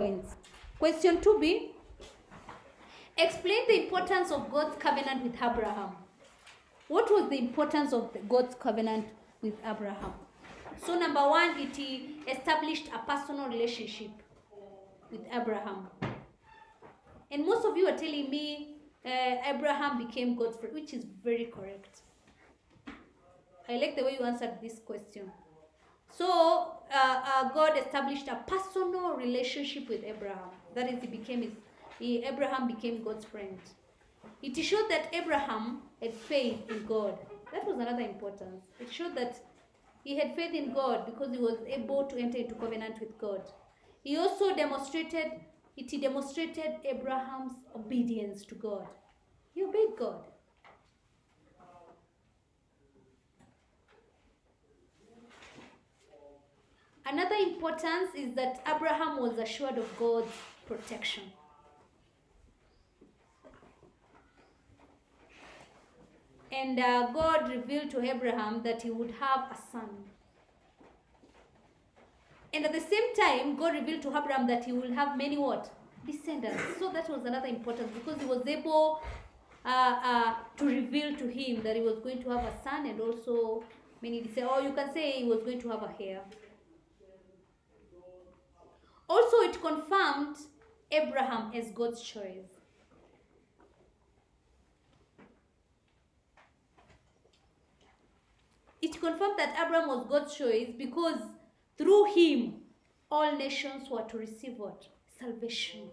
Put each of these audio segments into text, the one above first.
points. Question 2b. Explain the importance of God's covenant with Abraham. What was the importance of God's covenant with Abraham? So number 1, it established a personal relationship with Abraham. And most of you are telling me Abraham became God's friend, which is very correct. I like the way you answered this question. So God established a personal relationship with Abraham. That is, Abraham became God's friend. It showed that Abraham had faith in God. That was another importance. It showed that he had faith in God because he was able to enter into covenant with God. He also demonstrated Abraham's obedience to God. He obeyed God. Another importance is that Abraham was assured of God's protection. And God revealed to Abraham that he would have a son. And at the same time, God revealed to Abraham that he will have many what? Descendants. So that was another importance because he was able to reveal to him that he was going to have a son and also many descendants. Or you can say he was going to have a heir. Also, it confirmed Abraham as God's choice. It confirmed that Abraham was God's choice because through him, all nations were to receive what? Salvation.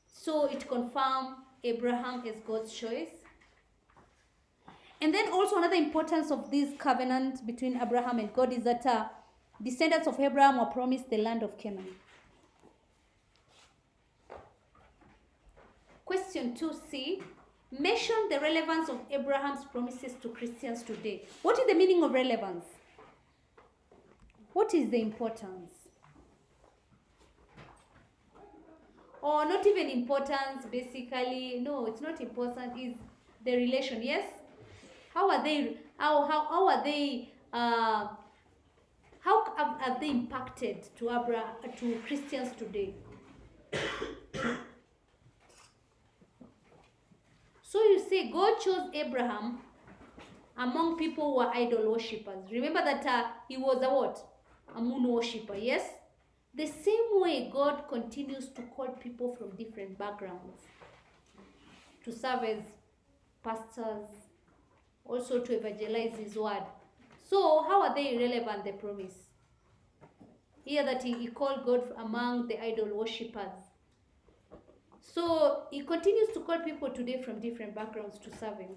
So it confirmed Abraham as God's choice. And then also another importance of this covenant between Abraham and God is that descendants of Abraham were promised the land of Canaan. Question 2c. Mention the relevance of Abraham's promises to Christians today. What is the meaning of relevance? What is the importance? Or not even importance, basically. No, it's not important. It's the relation. Yes? How are they? How are they? How have they impacted to Christians today? So you say God chose Abraham among people who were idol worshippers. Remember that he was a what? A moon worshipper, yes? The same way God continues to call people from different backgrounds to serve as pastors, also to evangelize his word. So how are they relevant, the promise? Here that he called God among the idol worshippers. So he continues to call people today from different backgrounds to serve him.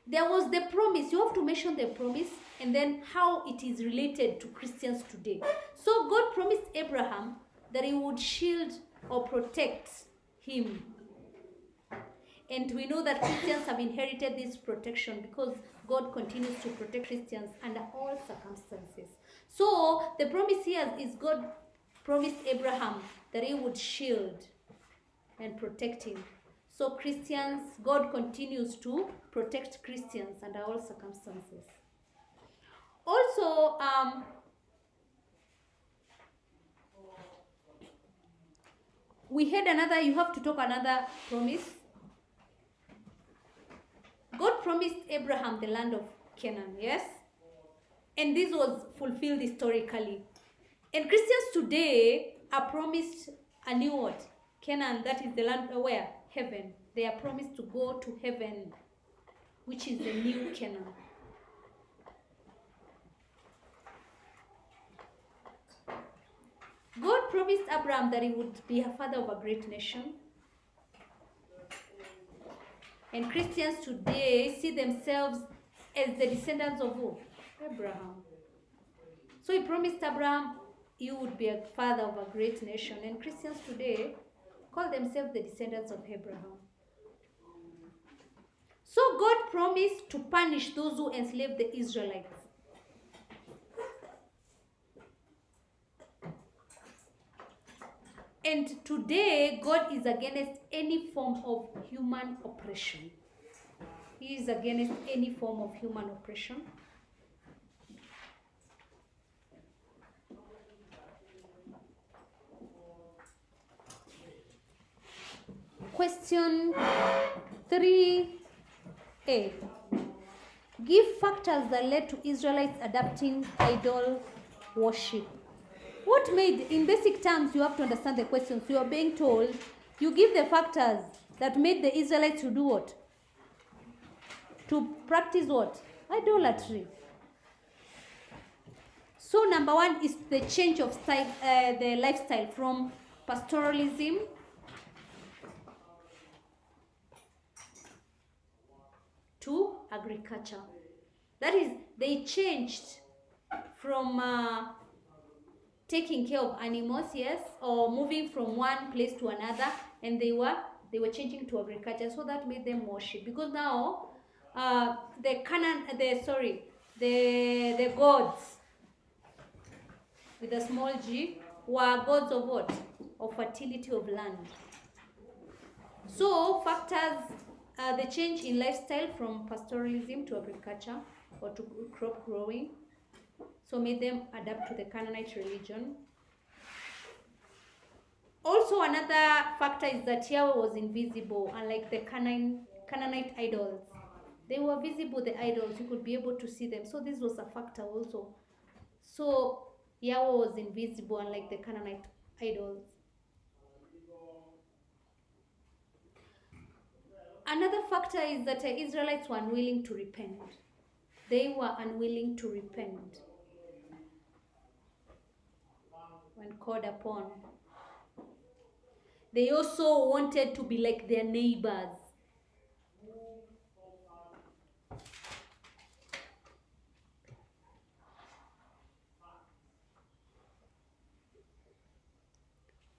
There was the promise. You have to mention the promise and then how it is related to Christians today. So God promised Abraham that he would shield or protect him. And we know that Christians have inherited this protection because God continues to protect Christians under all circumstances. So the promise here is God promised Abraham that he would shield and protect him. So Christians, God continues to protect Christians under all circumstances. Also, we had another, you have to talk another promise. God promised Abraham the land of Canaan, yes? And this was fulfilled historically. And Christians today are promised a new what? Canaan, that is the land where? Heaven. They are promised to go to heaven, which is the new Canaan. God promised Abraham that he would be a father of a great nation. And Christians today see themselves as the descendants of who? Abraham. So he promised Abraham you would be a father of a great nation. And Christians today call themselves the descendants of Abraham. So God promised to punish those who enslaved the Israelites. And today, God is against any form of human oppression. He is against any form of human oppression. question 3A. Give factors that led to Israelites adopting idol worship. What made, in basic terms, you have to understand the questions. You are being told, you give the factors that made the Israelites to do what? To practice what? Idolatry. So number one is the change of style, the lifestyle from pastoralism to agriculture. That is, they changed from taking care of animals, yes, or moving from one place to another, and they were changing to agriculture. So that made them worship, because now the gods with a small g were gods of what? Of fertility of land. So factors, the change in lifestyle from pastoralism to agriculture or to crop growing, so made them adapt to the Canaanite religion. Also, another factor is that Yahweh was invisible, unlike the Canaanite idols. They were visible, the idols, you could be able to see them. So this was a factor also. So Yahweh was invisible, unlike the Canaanite idols. Another factor is that the Israelites were unwilling to repent. They were unwilling to repent when called upon. They also wanted to be like their neighbors.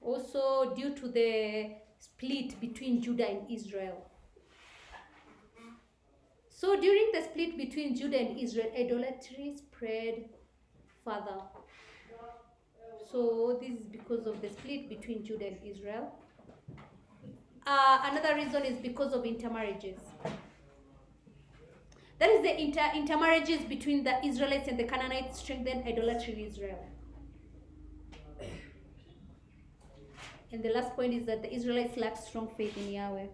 Also, due to the split between Judah and Israel. So during the split between Judah and Israel, idolatry spread further. So this is because of the split between Judah and Israel. Another reason is because of intermarriages. That is, the intermarriages between the Israelites and the Canaanites strengthened idolatry in Israel. And the last point is that the Israelites lacked strong faith in Yahweh.